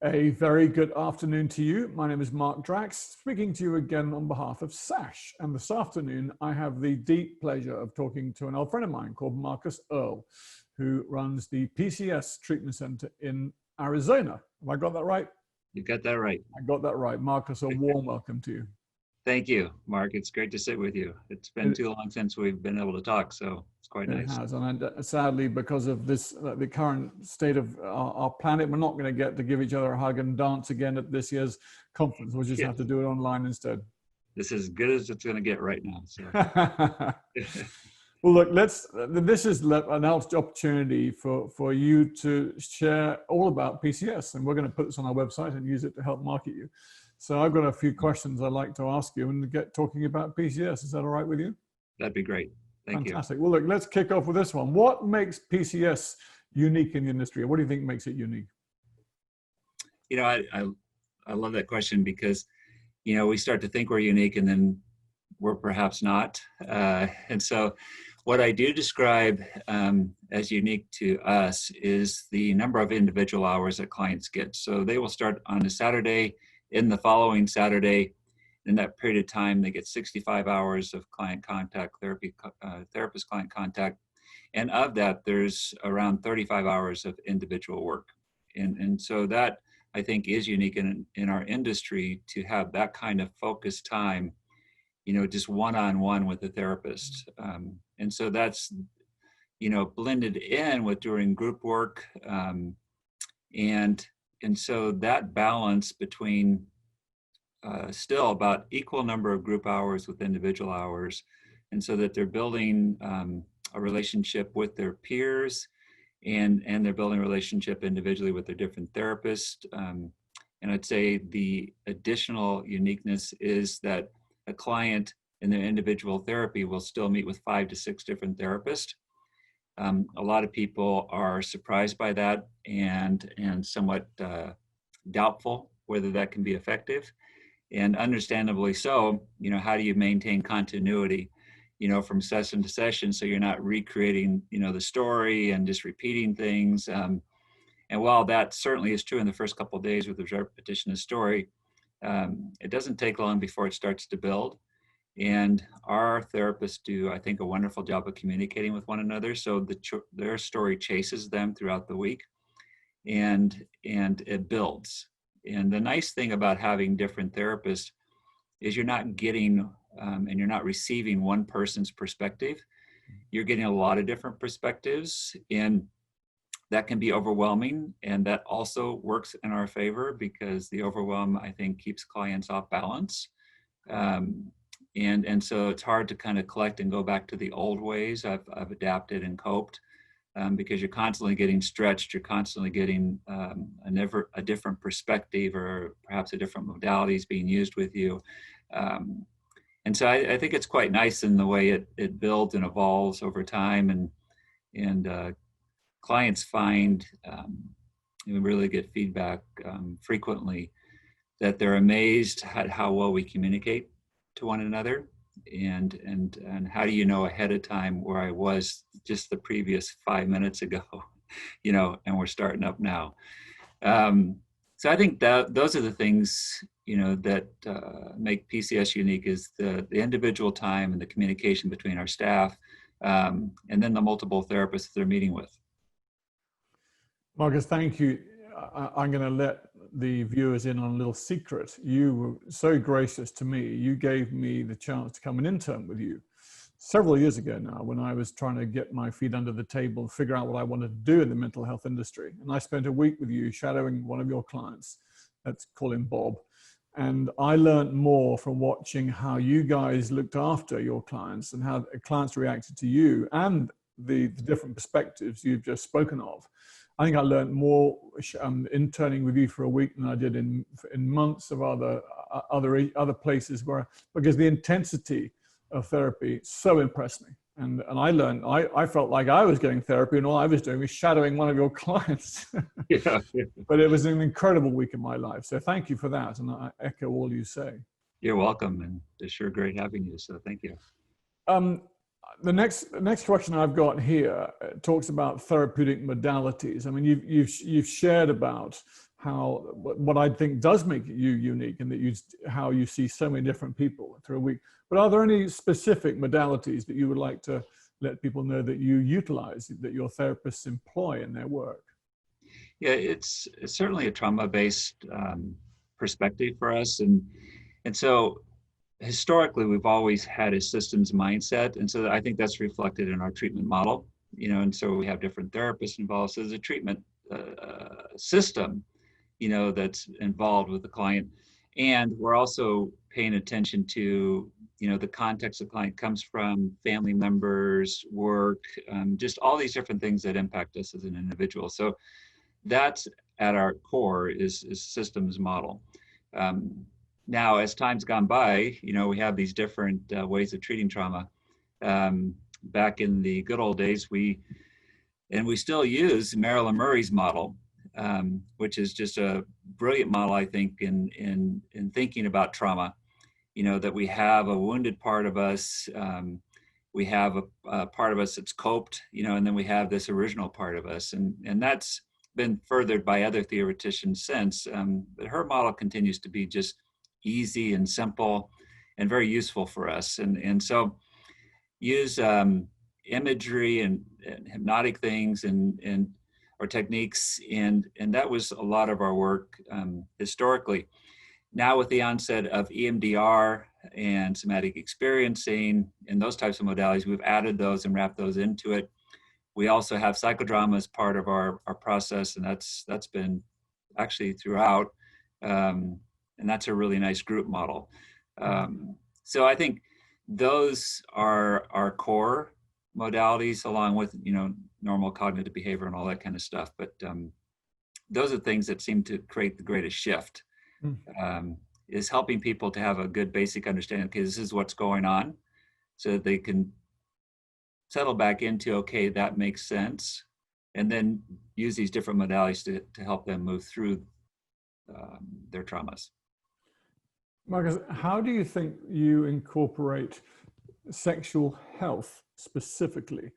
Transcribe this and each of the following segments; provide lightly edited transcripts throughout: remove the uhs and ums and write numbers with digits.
A very good afternoon to you. My name is Mark Drax, speaking to you again on behalf of SASH. And this afternoon, I have the deep pleasure of talking to an old friend of mine called Marcus Earle, who runs the PCS Treatment Center in Arizona. Have I got that right? You got that right. I got that right. Marcus, a warm welcome to you. Thank you, Mark. It's great to sit with you. It's been too long since we've been able to talk, so it's quite nice. It has, and sadly, because of this, the current state of our planet, we're not going to get to give each other a hug and dance again at this year's conference. We'll just have to do it online instead. This is as good as it's going to get right now. So. Well, look, this is an opportunity for you to share all about PCS, and we're going to put this on our website and use it to help market you. So I've got a few questions I'd like to ask you and get talking about PCS. Is that all right with you? That'd be great. Thank you. Fantastic. Well, look, let's kick off with this one. What makes PCS unique in the industry? What do you think makes it unique? You know, I love that question because, you know, we start to think we're unique and then we're perhaps not. And so what I do describe as unique to us is the number of individual hours that clients get. So they will start on a Saturday. In the following Saturday, in that period of time, they get 65 hours of client contact, therapist client contact. And of that, there's around 35 hours of individual work. And so that, I think, is unique in our industry to have that kind of focused time, you know, just one-on-one with the therapist. And so that's, you know, blended in with doing group work. And so that balance between still about equal number of group hours with individual hours, and so that they're building a relationship with their peers and they're building a relationship individually with their different therapists. And I'd say the additional uniqueness is that a client in their individual therapy will still meet with 5 to 6 different therapists. A lot of people are surprised by that and somewhat doubtful whether that can be effective, and understandably so. You know, how do you maintain continuity, you know, from session to session, so you're not recreating, you know, the story and just repeating things. And while that certainly is true in the first couple of days with the repetition of story, it doesn't take long before it starts to build. And our therapists do, I think, a wonderful job of communicating with one another. So their story chases them throughout the week, and it builds. And the nice thing about having different therapists is you're not getting and you're not receiving one person's perspective. You're getting a lot of different perspectives, and that can be overwhelming. And that also works in our favor because the overwhelm, I think, keeps clients off balance. And so it's hard to kind of collect and go back to the old ways. I've adapted and coped because you're constantly getting stretched. You're constantly getting a different perspective, or perhaps a different modalities being used with you. And so I think it's quite nice in the way it builds and evolves over time. And clients find, we really get feedback frequently that they're amazed at how well we communicate to one another, and how do you know ahead of time where I was just the previous 5 minutes ago, you know, and we're starting up now. So I think that those are the things, you know, that make PCS unique, is the individual time and the communication between our staff, and then the multiple therapists they're meeting with. Marcus, thank you. I'm going to let the viewers in on a little secret. You were so gracious to me. You gave me the chance to come and intern with you several years ago now, when I was trying to get my feet under the table and figure out what I wanted to do in the mental health industry. And I spent a week with you shadowing one of your clients. Let's call him Bob. And I learned more from watching how you guys looked after your clients and how clients reacted to you, and the different perspectives you've just spoken of. I think I learned more interning with you for a week than I did in months of other places, because the intensity of therapy so impressed me. And I felt like I was getting therapy, and all I was doing was shadowing one of your clients. Yeah. But it was an incredible week in my life. So thank you for that. And I echo all you say. You're welcome. And it's sure great having you. So thank you. The next question I've got here talks about therapeutic modalities. I mean, you've shared about what I think does make you unique, and that how you see so many different people through a week. But are there any specific modalities that you would like to let people know that you utilize, that your therapists employ in their work? Yeah, it's certainly a trauma-based perspective for us, and so historically we've always had a systems mindset, and so I think that's reflected in our treatment model. And so we have different therapists involved. So there's a treatment system, that's involved with the client, and we're also paying attention to the context the client comes from, family members, work, just all these different things that impact us as an individual. So that's at our core is systems model. Now, as time's gone by, we have these different ways of treating trauma. Back in the good old days, we still use Merrill and Murray's model, which is just a brilliant model, I think, in thinking about trauma. That we have a wounded part of us, we have a part of us that's coped, and then we have this original part of us, and that's been furthered by other theoreticians since. But her model continues to be just easy and simple and very useful for us. And so use imagery and hypnotic things and or techniques, and that was a lot of our work historically. Now with the onset of EMDR and somatic experiencing and those types of modalities, we've added those and wrapped those into it. We also have psychodrama as part of our process, and that's been actually throughout, and that's a really nice group model. So I think those are our core modalities, along with normal cognitive behavior and all that kind of stuff. But those are things that seem to create the greatest shift. Is helping people to have a good basic understanding. Okay, this is what's going on, so that they can settle back into, okay, that makes sense, and then use these different modalities to help them move through their traumas. Marcus, how do you think you incorporate sexual health specifically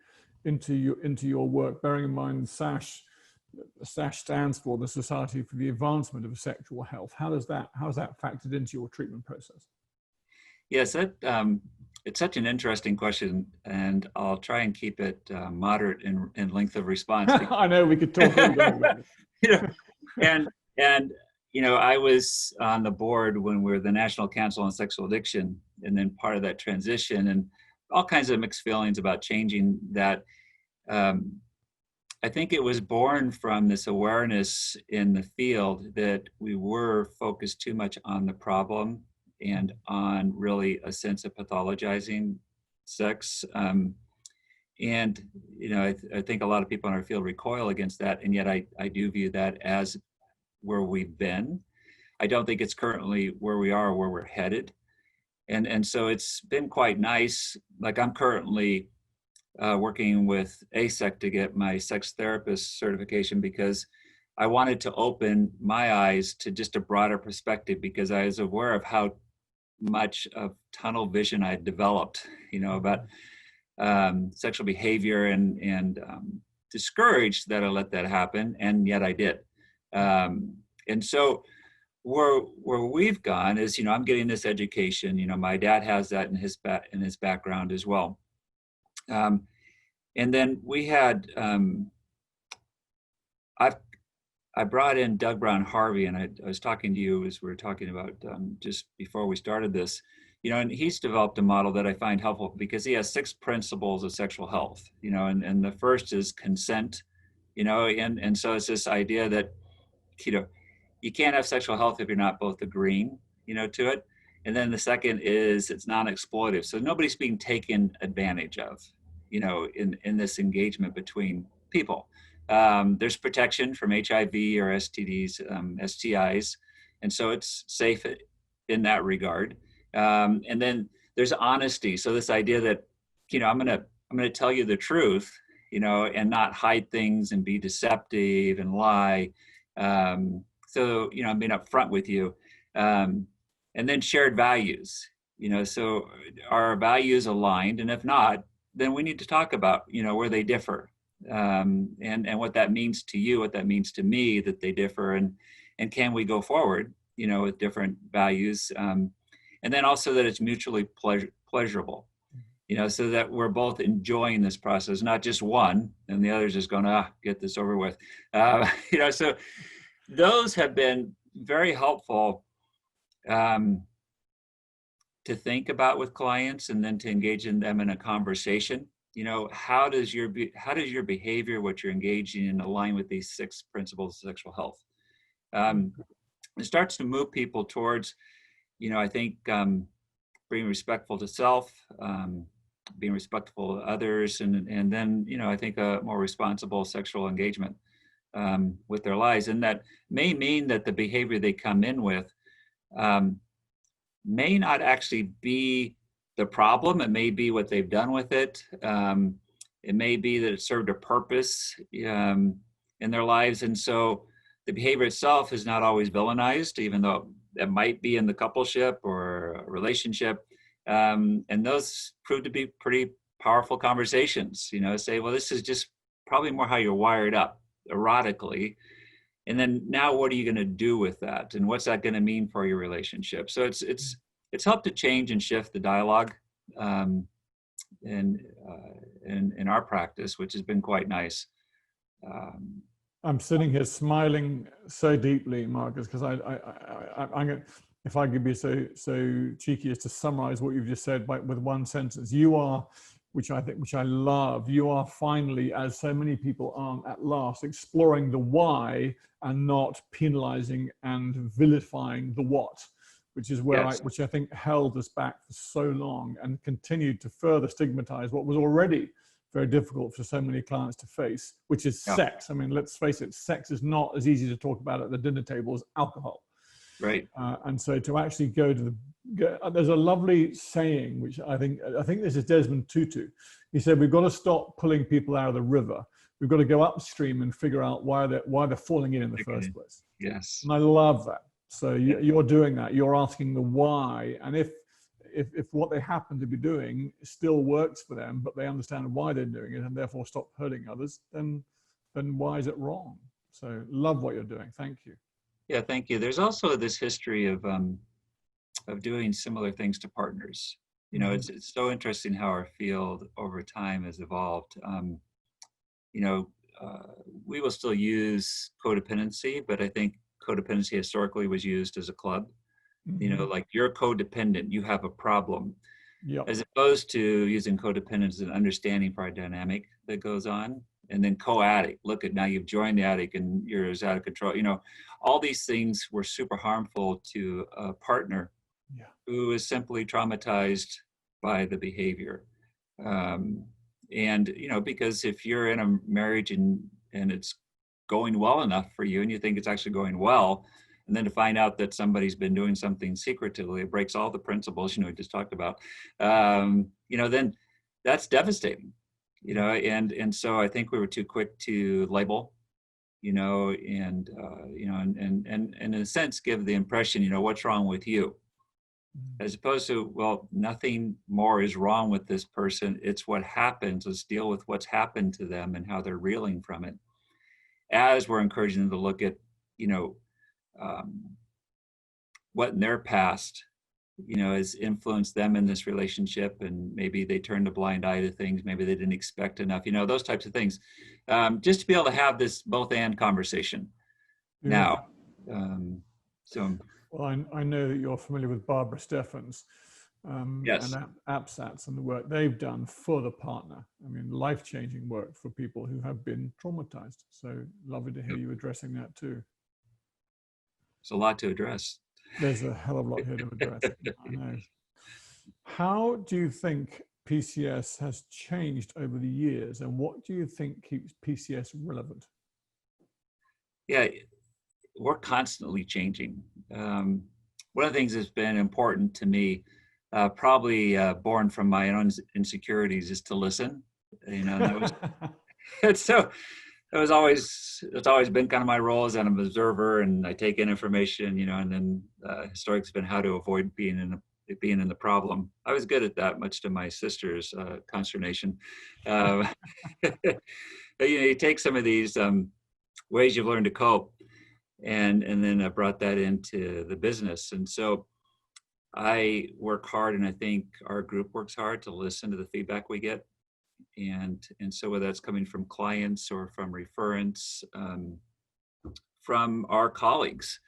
into your work, bearing in mind SASH stands for the Society for the Advancement of Sexual Health? How's that factored into your treatment process? Yes, it's such an interesting question, and I'll try and keep it moderate in length of response. I know we could talk about it. And I was on the board when we were the National Council on Sexual Addiction, and then part of that transition, and all kinds of mixed feelings about changing that. I think it was born from this awareness in the field that we were focused too much on the problem and on really a sense of pathologizing sex. And, I think a lot of people in our field recoil against that. And yet I do view that as where we've been. I don't think it's currently where we are or where we're headed. And so it's been quite nice. Like I'm currently working with ASEC to get my sex therapist certification, because I wanted to open my eyes to just a broader perspective, because I was aware of how much of tunnel vision I developed, about sexual behavior, and discouraged that I let that happen, and yet I did. And so where we've gone is, I'm getting this education. My dad has that in his background as well. And then we had, I brought in Doug Brown Harvey, and I was talking to you as we were talking about just before we started this, and he's developed a model that I find helpful, because he has 6 principles of sexual health, and the first is consent, and so it's this idea that, you can't have sexual health if you're not both agreeing, to it. And then the second is it's non-exploitive. So nobody's being taken advantage of, in this engagement between people. There's protection from HIV or STDs, STIs. And so it's safe in that regard. And then there's honesty. So this idea that, I'm going to tell you the truth, and not hide things and be deceptive and lie. So, I'm being upfront with you. And then shared values, so are our values aligned? And if not, then we need to talk about, where they differ, and what that means to you, what that means to me, that they differ. And and can we go forward, with different values, and then also that it's mutually pleasurable, so that we're both enjoying this process, not just one and the other's just going, get this over with. So those have been very helpful to think about with clients, and then to engage in them in a conversation. How does your behavior, what you're engaging in, align with these 6 principles of sexual health? It starts to move people towards, I think, being respectful to self, being respectful to others, and then, I think a more responsible sexual engagement with their lives. And that may mean that the behavior they come in with may not actually be the problem. It may be what they've done with it. It may be that it served a purpose in their lives. And so the behavior itself is not always villainized, even though it might be in the coupleship or a relationship. And those prove to be pretty powerful conversations, say, well, this is just probably more how you're wired up erotically. And then now what are you going to do with that? And what's that going to mean for your relationship? So it's helped to change and shift the dialogue in our practice, which has been quite nice. I'm sitting here smiling so deeply, Marcus, because I'm going, if I could be so cheeky as to summarize what you've just said with one sentence, you are, which I love, you are finally, as so many people are at last, exploring the why and not penalizing and vilifying the what, which is where Yes. which I think held us back for so long and continued to further stigmatize what was already very difficult for so many clients to face, which is sex. I mean, let's face it, sex is not as easy to talk about at the dinner table as alcohol. Right. And so to actually go to there's a lovely saying, which I think this is Desmond Tutu. He said, we've got to stop pulling people out of the river. We've got to go upstream and figure out why they're falling in the first place. Yes. And I love that. So you're doing that. You're asking the why. And if what they happen to be doing still works for them, but they understand why they're doing it and therefore stop hurting others, then why is it wrong? So love what you're doing. Thank you. Yeah, thank you. There's also this history of doing similar things to partners. It's so interesting how our field over time has evolved. We will still use codependency, but I think codependency historically was used as a club. Like, you're codependent, you have a problem. Yep. As opposed to using codependence as an understanding for a dynamic that goes on. And then co-addict, look at, now you've joined the addict and you're as out of control. All these things were super harmful to a partner who is simply traumatized by the behavior. Because if you're in a marriage and it's going well enough for you and you think it's actually going well, and then to find out that somebody's been doing something secretively, it breaks all the principles, we just talked about, then that's devastating, and so I think we were too quick to label, and in a sense, give the impression, what's wrong with you? As opposed to, well, nothing more is wrong with this person. It's what happens. Let's deal with what's happened to them and how they're reeling from it. As we're encouraging them to look at, what in their past, has influenced them in this relationship, and maybe they turned a blind eye to things, maybe they didn't expect enough, those types of things. Just to be able to have this both and conversation now. Well, I know that you're familiar with Barbara Steffens yes. and APSATS and the work they've done for the partner. I mean, life-changing work for people who have been traumatized. So lovely to hear you addressing that too. There's a lot to address. There's a hell of a lot here to address. I know. How do you think PCS has changed over the years, and what do you think keeps PCS relevant? Yeah, we're constantly changing. One of the things that's been important to me, probably born from my own insecurities, is to listen. That was, it's always been kind of my role as an observer, and I take in information, and then historic's been how to avoid being in the problem. I was good at that, much to my sister's consternation. You take some of these ways you've learned to cope, and then I brought that into the business. And so I work hard, and I think our group works hard to listen to the feedback we get. And so whether that's coming from clients or from referrents, from our colleagues,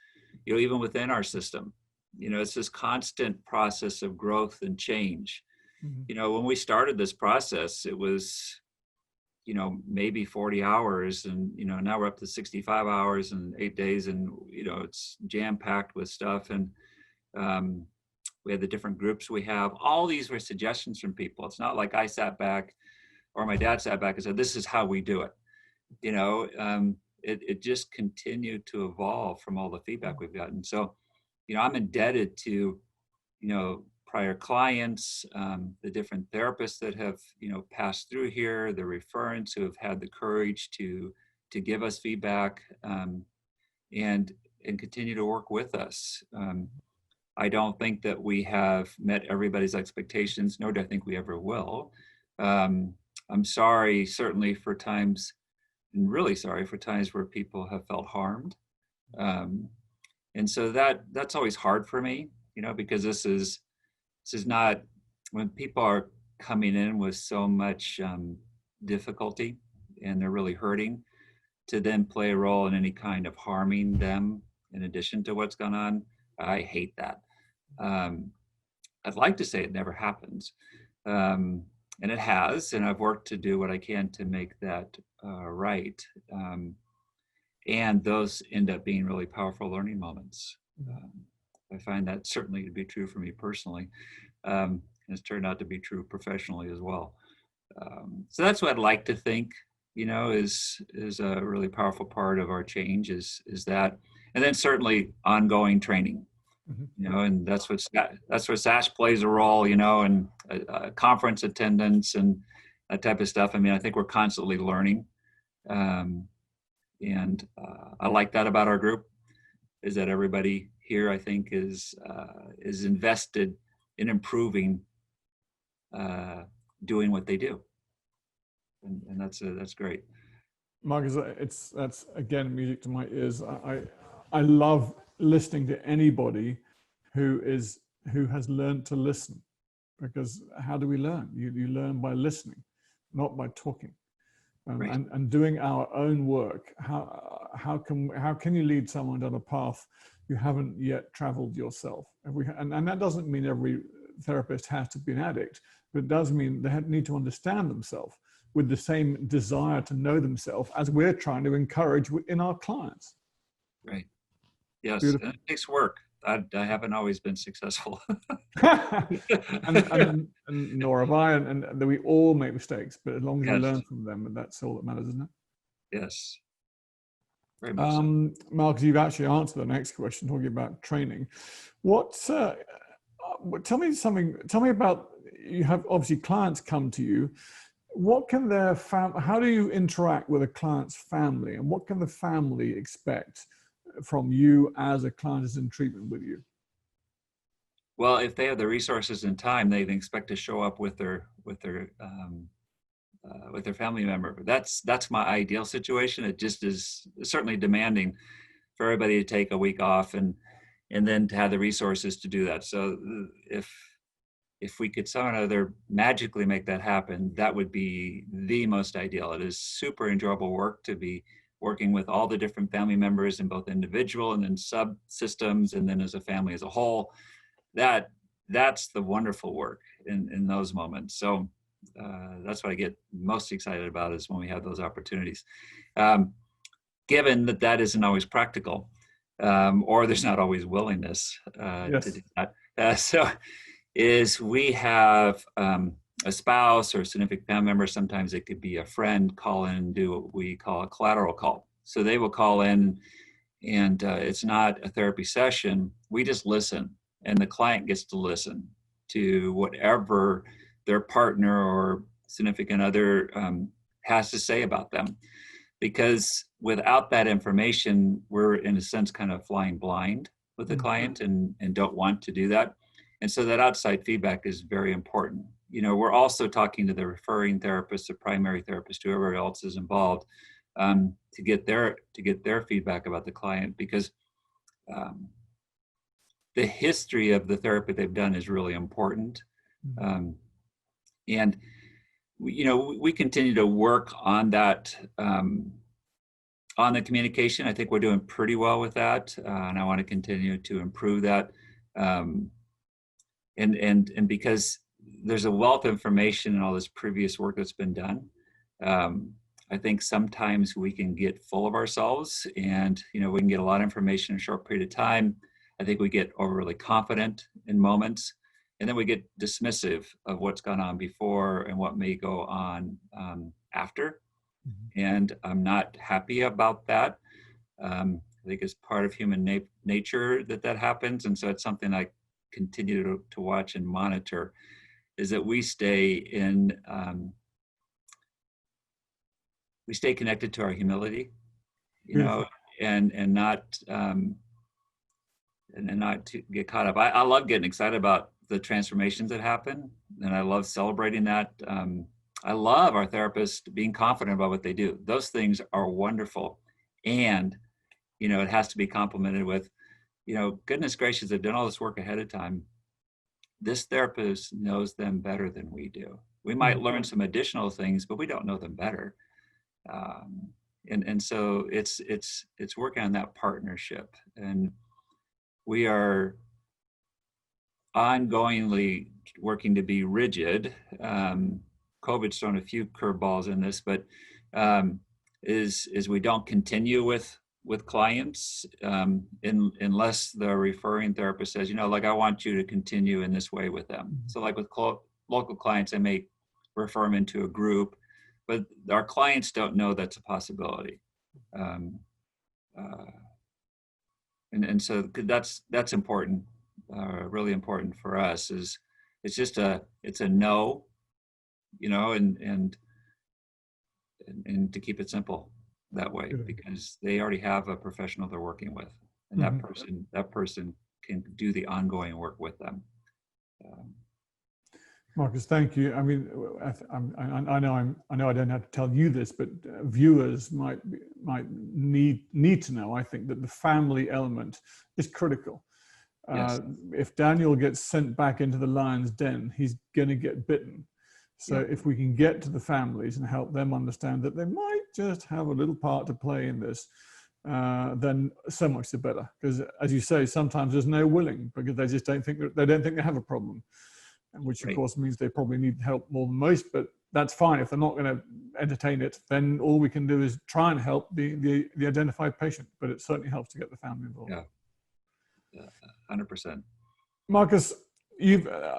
even within our system, it's this constant process of growth and change. When we started this process, it was, maybe 40 hours, and, now we're up to 65 hours and 8 days, and, it's jam packed with stuff. And we had the different groups we have. All these were suggestions from people. It's not like I sat back or my dad sat back and said, this is how we do it. It just continued to evolve from all the feedback we've gotten. So, I'm indebted to, prior clients, the different therapists that have, passed through here, the referrents who have had the courage to give us feedback, and continue to work with us. I don't think that we have met everybody's expectations, nor do I think we ever will. I'm sorry, certainly for times, and really sorry for times where people have felt harmed. And so that's always hard for me, because this is not, when people are coming in with so much difficulty and they're really hurting, to then play a role in any kind of harming them in addition to what's gone on. I hate that. I'd like to say it never happens. And it has, and I've worked to do what I can to make that right. And those end up being really powerful learning moments. I find that certainly to be true for me personally. And it's turned out to be true professionally as well. So that's what I'd like to think, is a really powerful part of our change is that, and then certainly ongoing training. And that's where SASH plays a role, and conference attendance and that type of stuff. I mean, I think we're constantly learning. And I like that about our group, is that everybody here, I think, is invested in improving, doing what they do. And that's great. Mark, that's again music to my ears. I love listening to anybody who has learned to listen, because how do we learn? You learn by listening, not by talking, right. and doing our own work. How can you lead someone down a path you haven't yet traveled yourself? And that doesn't mean every therapist has to be an addict, but it does mean they need to understand themselves with the same desire to know themselves as we're trying to encourage in our clients. Right. Yes, and it takes work. I haven't always been successful. and nor have I, and we all make mistakes, but as long as we learn from them, that's all that matters, isn't it? Yes. Very much so. Marcus, you've actually answered the next question, talking about training. Tell me about, you have obviously clients come to you. What can how do you interact with a client's family, and what can the family expect from you as a client is in treatment with you? Well, if they have the resources and time, they can expect to show up with their family member. That's my ideal situation. It just is certainly demanding for everybody to take a week off and then to have the resources to do that. So if we could somehow or other magically make that happen, that would be the most ideal. It is super enjoyable work to be working with all the different family members in both individual and then subsystems, and then as a family as a whole. That's the wonderful work in those moments. So that's what I get most excited about, is when we have those opportunities. Given that isn't always practical, or there's not always willingness to do that. So is we have a spouse or a significant family member, sometimes it could be a friend, call in and do what we call a collateral call. So they will call in, and it's not a therapy session. We just listen, and the client gets to listen to whatever their partner or significant other has to say about them. Because without that information, we're in a sense kind of flying blind with the client and don't want to do that. And so that outside feedback is very important. We're also talking to the referring therapist, the primary therapist, whoever else is involved, to get their feedback about the client, because the history of the therapy they've done is really important. And we continue to work on that, on the communication. I think we're doing pretty well with that, and I want to continue to improve that. And because there's a wealth of information and all this previous work that's been done, I think sometimes we can get full of ourselves, and we can get a lot of information in a short period of time. I think we get overly confident in moments, and then we get dismissive of what's gone on before and what may go on after. And I'm not happy about that. I think it's part of human nature that happens. And so it's something I continue to watch and monitor, is that we stay connected to our humility, and not to get caught up. I love getting excited about the transformations that happen, and I love celebrating that. I love our therapists being confident about what they do. Those things are wonderful. And, it has to be complemented with, goodness gracious, they've done all this work ahead of time. This therapist knows them better than we do. We might learn some additional things, but we don't know them better. And so it's working on that partnership. And we are ongoingly working to be rigid. COVID's thrown a few curveballs in this, but is we don't continue with clients unless the referring therapist says, I want you to continue in this way with them. So like with local clients, I may refer them into a group, but our clients don't know that's a possibility. And so that's important, really important for us. It's a no, and to keep it simple that way, because they already have a professional they're working with, and that person can do the ongoing work with them. Marcus, thank you. I mean, I know I don't have to tell you this, but viewers might need to know. I think that the family element is critical. Yes. If Daniel gets sent back into the lion's den, he's going to get bitten. So if we can get to the families and help them understand that they might just have a little part to play in this, then so much the better. Because as you say, sometimes there's no willing, because they just don't think they have a problem, which of course means they probably need help more than most. But that's fine. If they're not going to entertain it, then all we can do is try and help the identified patient. But it certainly helps to get the family involved. Yeah, 100%. Marcus,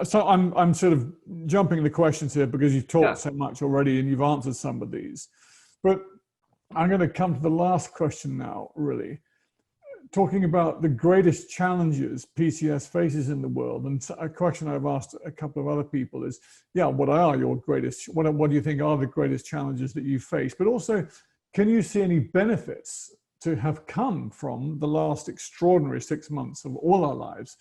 so I'm sort of jumping the questions here because you've talked so much already and you've answered some of these, but I'm going to come to the last question now, really talking about the greatest challenges PCS faces in the world. And a question I've asked a couple of other people is, what are your greatest, what do you think are the greatest challenges that you face? But also, can you see any benefits to have come from the last extraordinary 6 months of all our lives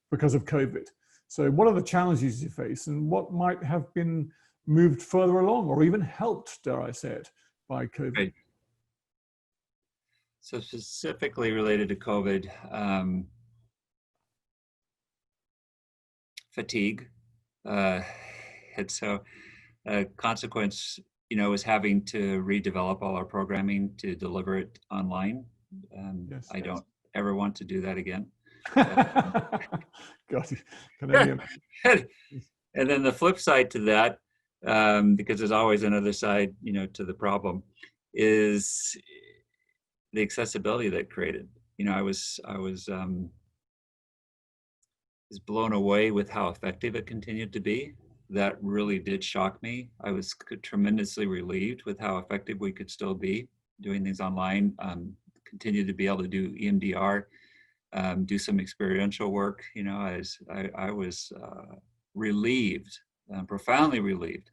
because of COVID? So what are the challenges you face, and what might have been moved further along or even helped, dare I say it, by COVID? Right. So specifically related to COVID, fatigue. And so a consequence, was having to redevelop all our programming to deliver it online. I don't ever want to do that again. Got you. And then the flip side to that, because there's always another side, to the problem, is the accessibility that created. I was blown away with how effective it continued to be. That really did shock me. I was tremendously relieved with how effective we could still be doing things online. Continue to be able to do EMDR, do some experiential work. I was relieved, profoundly relieved,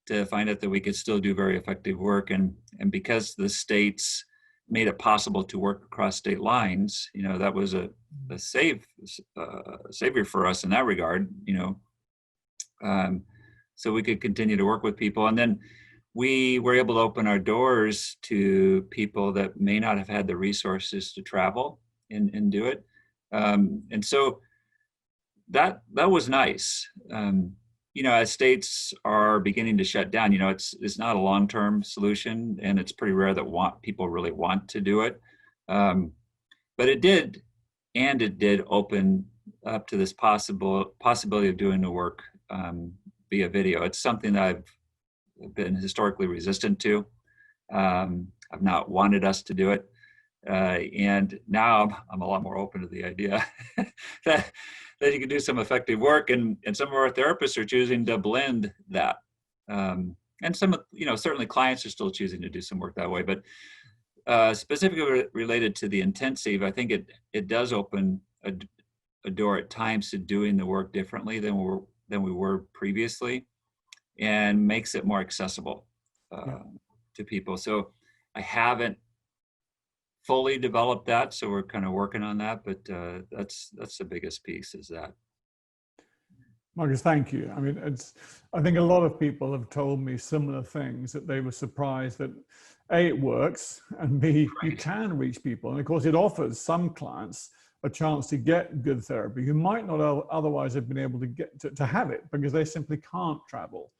to find out that we could still do very effective work. And because the states made it possible to work across state lines, that was a savior for us in that regard. So we could continue to work with people. And then we were able to open our doors to people that may not have had the resources to travel and do it. And so that was nice. As states are beginning to shut down, it's not a long-term solution, and it's pretty rare that people really want to do it. But it did open up to this possibility of doing the work via video. It's something that I've been historically resistant to. I've not wanted us to do it. And now I'm a lot more open to the idea that you can do some effective work, and some of our therapists are choosing to blend that. And some, certainly clients are still choosing to do some work that way, but specifically related to the intensive, I think it does open a door at times to doing the work differently than we were previously, and makes it more accessible to people. So I haven't fully developed that, so we're kind of working on that, but that's the biggest piece, is that. Marcus, thank you. I mean, I think a lot of people have told me similar things, that they were surprised that A, it works, and B, you can reach people. And of course, it offers some clients a chance to get good therapy who might not otherwise have been able to get to have it, because they simply can't travel,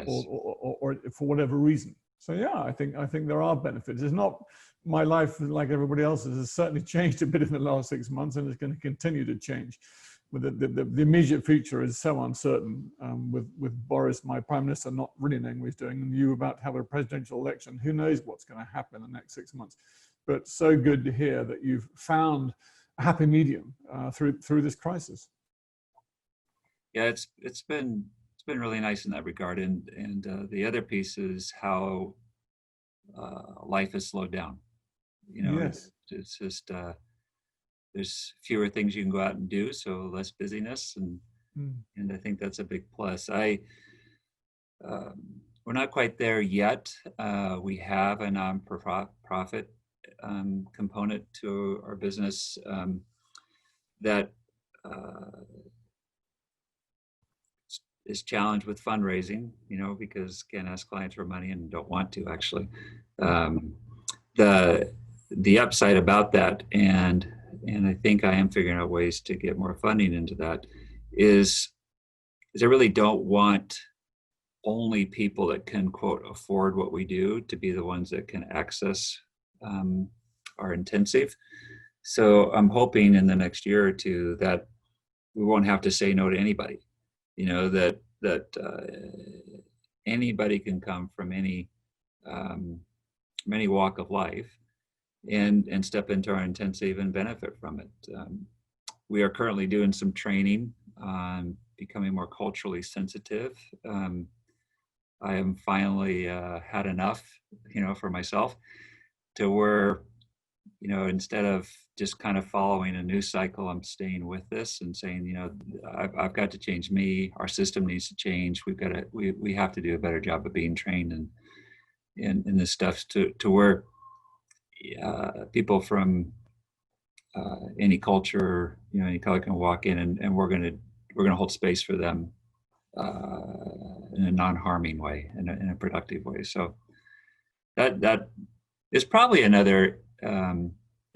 or for whatever reason. So yeah, I think there are benefits. It's not, my life, like everybody else's, has certainly changed a bit in the last 6 months, and it's going to continue to change. But the immediate future is so uncertain, with Boris, my prime minister, not really knowing what he's doing, and you about to have a presidential election. Who knows what's going to happen in the next 6 months? But so good to hear that you've found a happy medium through this crisis. Yeah, it's been really nice in that regard, and the other piece is how life has slowed down. Yes. It's just there's fewer things you can go out and do, so less busyness, and I think that's a big plus. We're not quite there yet. We have a non-profit component to our business that is challenged with fundraising, because can't ask clients for money and don't want to, actually. The upside about that, and I think I am figuring out ways to get more funding into that, is I really don't want only people that can, quote, afford what we do to be the ones that can access our intensive. So I'm hoping in the next year or two that we won't have to say no to anybody, that anybody can come from any walk of life and step into our intensive and benefit from it. We are currently doing some training on becoming more culturally sensitive. I am finally had enough, for myself, to where, instead of just kind of following a news cycle, I'm staying with this and saying, I've got to change me. Our system needs to change. We have to do a better job of being trained in this stuff to where people from any culture, any color can walk in, and we're gonna hold space for them in a non-harming way, in a productive way. So that is probably another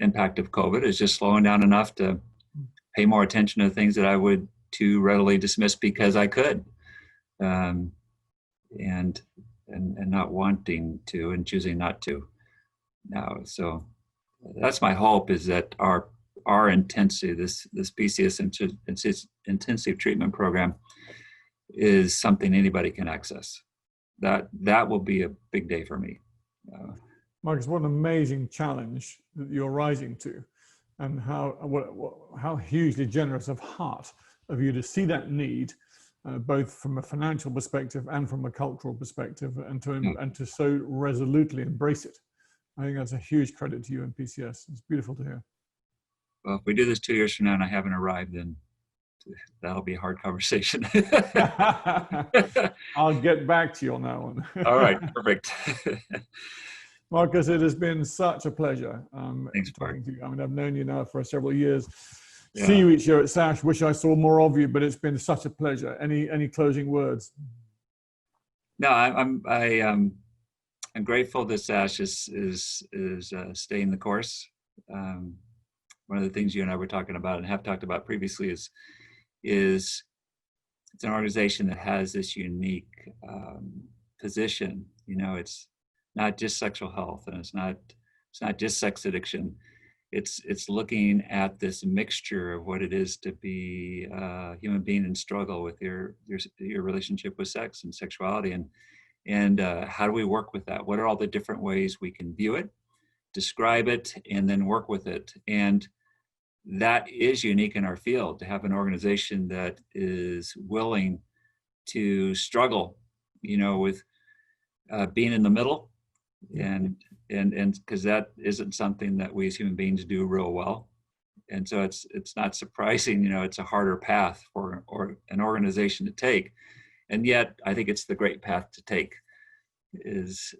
impact of COVID, is just slowing down enough to pay more attention to things that I would too readily dismiss because I could, and not wanting to and choosing not to now. So that's my hope, is that our intensive, this PCS intensive treatment program, is something anybody can access. That will be a big day for me. Marcus, what an amazing challenge that you're rising to, and how hugely generous of heart of you to see that need, both from a financial perspective and from a cultural perspective, and to so resolutely embrace it. I think that's a huge credit to you and PCS. It's beautiful to hear. Well, if we do this 2 years from now and I haven't arrived, then that'll be a hard conversation. I'll get back to you on that one. All right, perfect. Marcus, it has been such a pleasure Thanks, talking to you. I mean, I've known you now for several years. Yeah. See you each year at SASH. Wish I saw more of you, but it's been such a pleasure. Any closing words? No, I'm grateful that SASH is staying the course. One of the things you and I were talking about and have talked about previously is it's an organization that has this unique position. You know, it's not just sexual health, and it's not just sex addiction. It's looking at this mixture of what it is to be a human being and struggle with your relationship with sex and sexuality, and how do we work with that? What are all the different ways we can view it, describe it, and then work with it? And that is unique in our field, to have an organization that is willing to struggle, you know, with being in the middle, and because that isn't something that we as human beings do real well. And so it's not surprising, you know, it's a harder path for an organization to take. And yet I think it's the great path to take, is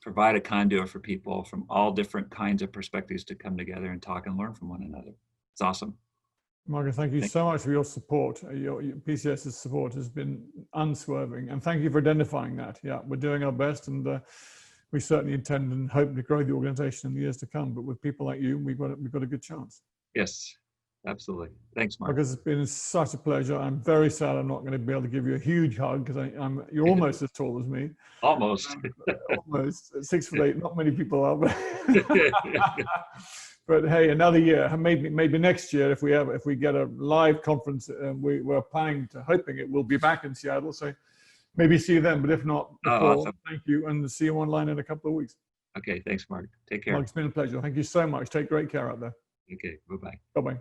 provide a conduit for people from all different kinds of perspectives to come together and talk and learn from one another. It's awesome. Margaret, thank you so much for your support. Your PCS's support has been unswerving, and thank you for identifying that. Yeah, we're doing our best, and we certainly intend and hope to grow the organization in the years to come. But with people like you, we've got a good chance. Yes, absolutely. Thanks, Mark. Because it's been such a pleasure. I'm very sad I'm not going to be able to give you a huge hug, because you're almost as tall as me. Almost. Almost 6'8". Not many people are, but, but hey, another year, maybe next year, if we get a live conference, we're hoping it will be back in Seattle. So maybe see you then. But if not before, awesome. Thank you, and see you online in a couple of weeks. Okay, thanks, Mark. Take care. Mark, it's been a pleasure. Thank you so much. Take great care out there. Okay, bye-bye. Bye-bye.